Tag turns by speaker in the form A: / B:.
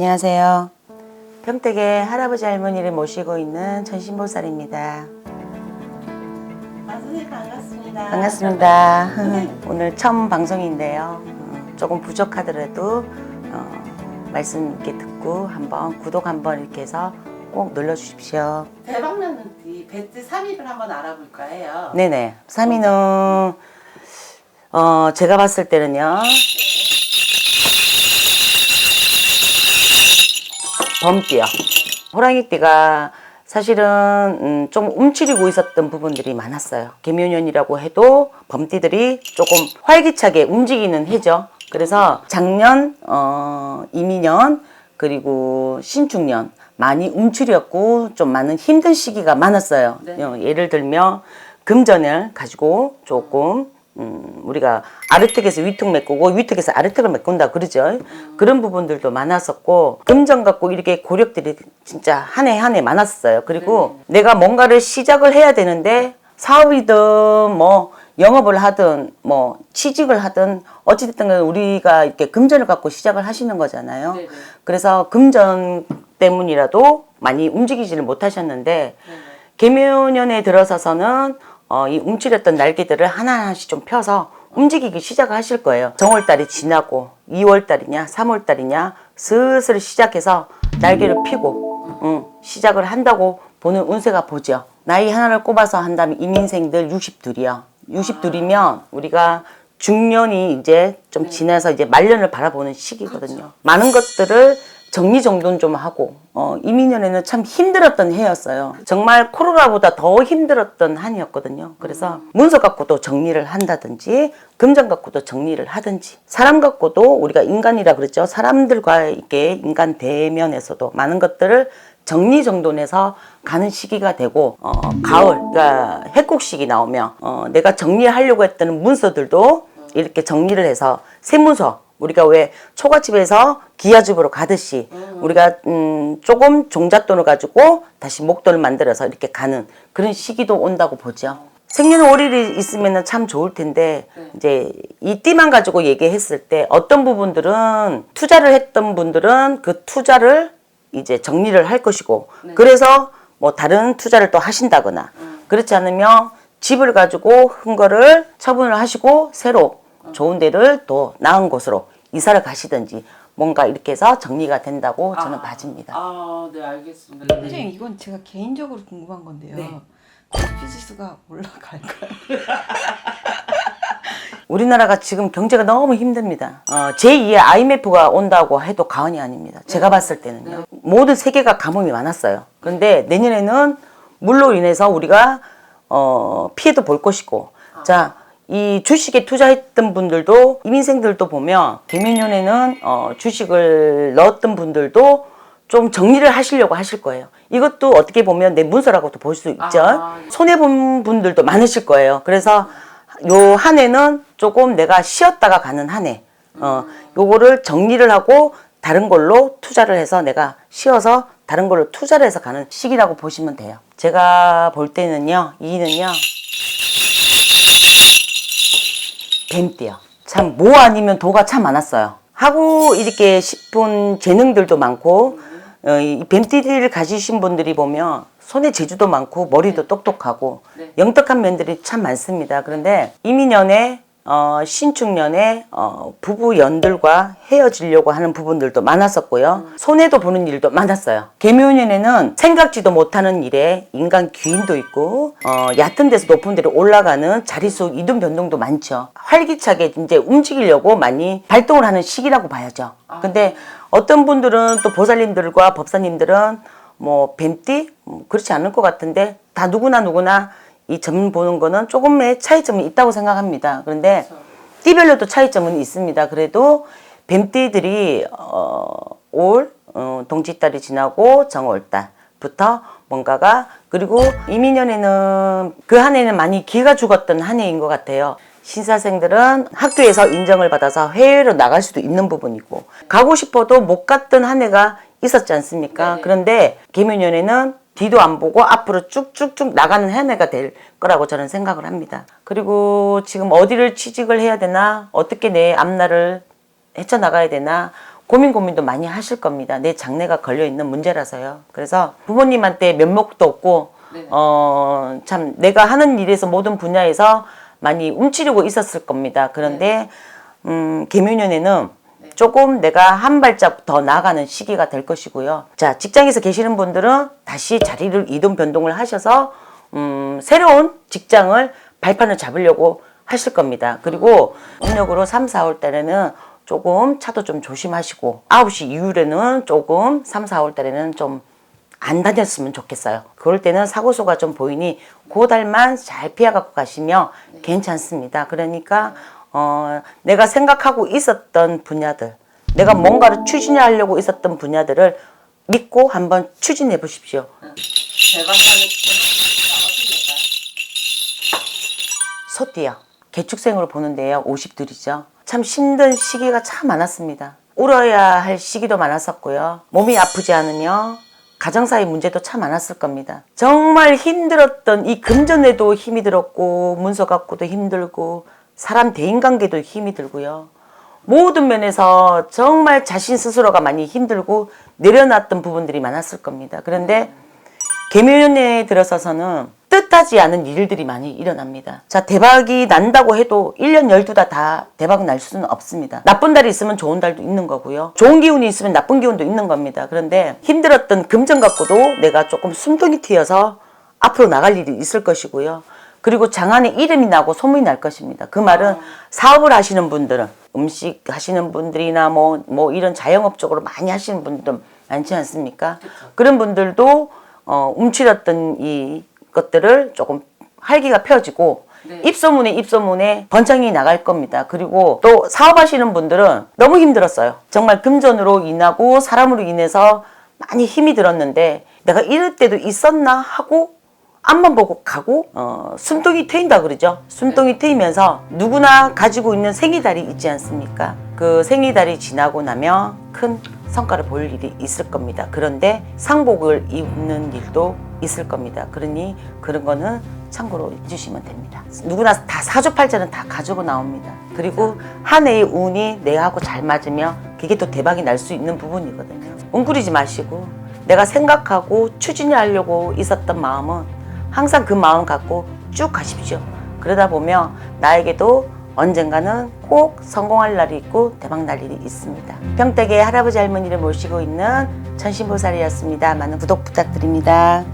A: 안녕하세요. 평택에 할아버지 할머니를 모시고 있는 전신보살입니다.
B: 선생님 반갑습니다.
A: 반갑습니다. 오늘 처음 방송인데요. 조금 부족하더라도 말씀 이렇게 듣고 한번 구독 한번 이렇게 해서 꼭 눌러주십시오.
B: 대박나는 이 배트 3위를 한번 알아볼까 해요.
A: 네네. 3위는 제가 봤을 때는요. 범띠요. 호랑이띠가 사실은 좀 움츠리고 있었던 부분들이 많았어요. 개묘년이라고 해도 범띠들이 조금 활기차게 움직이는 해죠. 그래서 작년, 이민년, 그리고 신축년 많이 움츠렸고 좀 많은 힘든 시기가 많았어요.
B: 네.
A: 예를 들면 금전을 가지고 조금 우리가 아르텍에서 위특 메꾸고 위특에서 아르텍을 메꾼다 그러죠. 그런 부분들도 많았었고 금전 갖고 이렇게 고력들이 진짜 한 해 한 해 많았어요. 그리고 내가 뭔가를 시작을 해야 되는데 사업이든 뭐 영업을 하든 뭐 취직을 하든 어찌됐든 간에 우리가 이렇게 금전을 갖고 시작을 하시는 거잖아요.
B: 네네.
A: 그래서 금전 때문이라도 많이 움직이지를 못하셨는데 개묘년에 들어서서는 이 움츠렸던 날개들을 하나하나씩 좀 펴서 움직이기 시작하실 거예요. 정월달이 지나고 2월달이냐 3월달이냐 슬슬 시작해서 날개를 펴고 시작을 한다고 보는 운세가 보죠. 나이 하나를 꼽아서 한다면 이민생들 60둘이요. 60둘이면 우리가 중년이 이제 좀 지나서 이제 말년을 바라보는 시기거든요.
B: 그렇죠.
A: 많은 것들을 정리정돈 좀 하고 이민년에는 참 힘들었던 해였어요. 정말 코로나보다 더 힘들었던 한이었거든요. 그래서 문서 갖고도 정리를 한다든지 금전 갖고도 정리를 하든지 사람 갖고도 우리가 인간이라 그랬죠. 사람들과 이렇게 인간 대면에서도 많은 것들을 정리정돈해서 가는 시기가 되고 가을, 그러니까 해곡식이 나오면 내가 정리하려고 했던 문서들도 이렇게 정리를 해서 새 문서 우리가 왜 초가집에서 기아집으로 가듯이 우리가 조금 종잣돈을 가지고 다시 목돈을 만들어서 이렇게 가는 그런 시기도 온다고 보죠. 생년월일이 있으면 참 좋을 텐데 이제 이 띠만 가지고 얘기했을 때 어떤 부분들은 투자를 했던 분들은 그 투자를 이제 정리를 할 것이고 그래서 뭐 다른 투자를 또 하신다거나 그렇지 않으면 집을 가지고 한 거를 처분을 하시고 새로 좋은 데를 또 나은 곳으로 이사를 가시든지 뭔가 이렇게 해서 정리가 된다고 저는 봐집니다.
B: 네, 알겠습니다.
C: 선생님 이건 제가 개인적으로 궁금한 건데요.
B: 네.
C: 코피지수가 올라갈까요?
A: 우리나라가 지금 경제가 너무 힘듭니다. 제2의 IMF가 온다고 해도 과언이 아닙니다. 제가 봤을 때는요. 모든 세계가 가뭄이 많았어요. 그런데 내년에는 물로 인해서 우리가 피해도 볼 것이고 자, 이 주식에 투자했던 분들도 이민생들도 보면 개묘년에는 주식을 넣었던 분들도 좀 정리를 하시려고 하실 거예요. 이것도 어떻게 보면 내 문서라고도 볼 수 있죠. 손해본 분들도 많으실 거예요. 그래서 요 한 해는 조금 내가 쉬었다가 가는 한 해. 요거를 정리를 하고 다른 걸로 투자를 해서 내가 쉬어서 다른 걸로 투자를 해서 가는 시기라고 보시면 돼요. 제가 볼 때는요, 이는요, 뱀띠요. 참 뭐 아니면 도가 참 많았어요. 하고 이렇게 싶은 재능들도 많고 이 뱀띠를 가지신 분들이 보면 손에 재주도 많고 머리도 똑똑하고 영특한 면들이 참 많습니다. 그런데 이민년에 신축년에 부부 연들과 헤어지려고 하는 부분들도 많았었고요. 손해도 보는 일도 많았어요. 개묘년에는 생각지도 못하는 일에 인간 귀인도 있고 얕은 데서 높은 데로 올라가는 자릿수 이동 변동도 많죠. 활기차게 이제 움직이려고 많이 발동을 하는 시기라고 봐야죠. 근데 어떤 분들은 또 보살님들과 법사님들은 뭐 뱀띠? 그렇지 않을 것 같은데 다 누구나 이 점 보는 거는 조금의 차이점이 있다고 생각합니다. 그런데 띠별로도 차이점은 있습니다. 그래도 뱀띠들이 올 동짓달이 지나고 정월달부터 뭔가가 그리고 이민년에는 그 한 해는 많이 기가 죽었던 한 해인 것 같아요. 신사생들은 학교에서 인정을 받아서 해외로 나갈 수도 있는 부분이고 가고 싶어도 못 갔던 한 해가 있었지 않습니까? 그런데 개묘년에는 뒤도 안 보고 앞으로 쭉쭉쭉 나가는 한 해가 될 거라고 저는 생각을 합니다. 그리고 지금 어디를 취직을 해야 되나 어떻게 내 앞날을 헤쳐나가야 되나 고민도 많이 하실 겁니다. 내 장래가 걸려있는 문제라서요. 그래서 부모님한테 면목도 없고
B: 네네.
A: 참 내가 하는 일에서 모든 분야에서 많이 움츠리고 있었을 겁니다. 그런데 개묘년에는 조금 내가 한 발짝 더 나아가는 시기가 될 것이고요. 자, 직장에서 계시는 분들은 다시 자리를 이동 변동을 하셔서 새로운 직장을 발판을 잡으려고 하실 겁니다. 그리고 음력으로 3, 4월 달에는 조금 차도 좀 조심하시고 9시 이후에는 조금 3, 4월 달에는 좀 안 다녔으면 좋겠어요. 그럴 때는 사고수가 좀 보이니 그 달만 잘 피해갖고 가시면 괜찮습니다. 그러니까 내가 생각하고 있었던 분야들, 내가 뭔가를 추진하려고 있었던 분야들을 믿고 한번 추진해 보십시오.
B: 대박나게 어떻게 될까요?
A: 소띠요. 개축생으로 보는데요. 50들이죠. 참 힘든 시기가 참 많았습니다. 울어야 할 시기도 많았었고요. 몸이 아프지 않으며 가정사의 문제도 참 많았을 겁니다. 정말 힘들었던 이 금전에도 힘이 들었고 문서 갖고도 힘들고 사람 대인관계도 힘이 들고요. 모든 면에서 정말 자신 스스로가 많이 힘들고 내려놨던 부분들이 많았을 겁니다. 그런데 개묘년에 들어서서는 뜻하지 않은 일들이 많이 일어납니다. 자, 대박이 난다고 해도 1년 12달 다 대박 날 수는 없습니다. 나쁜 달이 있으면 좋은 달도 있는 거고요. 좋은 기운이 있으면 나쁜 기운도 있는 겁니다. 그런데 힘들었던 금전 갖고도 내가 조금 숨통이 튀어서 앞으로 나갈 일이 있을 것이고요. 그리고 장안에 이름이 나고 소문이 날 것입니다. 그 말은 사업을 하시는 분들은 음식 하시는 분들이나 뭐 이런 자영업 쪽으로 많이 하시는 분들 많지 않습니까? 그런 분들도 움츠렸던 이 것들을 조금 활기가 펴지고 입소문에 번창이 나갈 겁니다. 그리고 또 사업하시는 분들은 너무 힘들었어요. 정말 금전으로 인하고 사람으로 인해서 많이 힘이 들었는데 내가 이럴 때도 있었나 하고 앞만 보고 가고 숨통이 트인다 그러죠. 숨통이 트이면서 누구나 가지고 있는 생이달이 있지 않습니까? 그 생이달이 지나고 나면 큰 성과를 볼 일이 있을 겁니다. 그런데 상복을 입는 일도 있을 겁니다. 그러니 그런 거는 참고로 해주시면 됩니다. 누구나 다 사주팔자는 다 가지고 나옵니다. 그리고 한 해의 운이 내하고 잘 맞으면 그게 또 대박이 날 수 있는 부분이거든요. 웅크리지 마시고 내가 생각하고 추진하려고 있었던 마음은 항상 그 마음 갖고 쭉 가십시오. 그러다 보면 나에게도 언젠가는 꼭 성공할 날이 있고 대박 날 일이 있습니다. 평택의 할아버지 할머니를 모시고 있는 천신보살이었습니다. 많은 구독 부탁드립니다.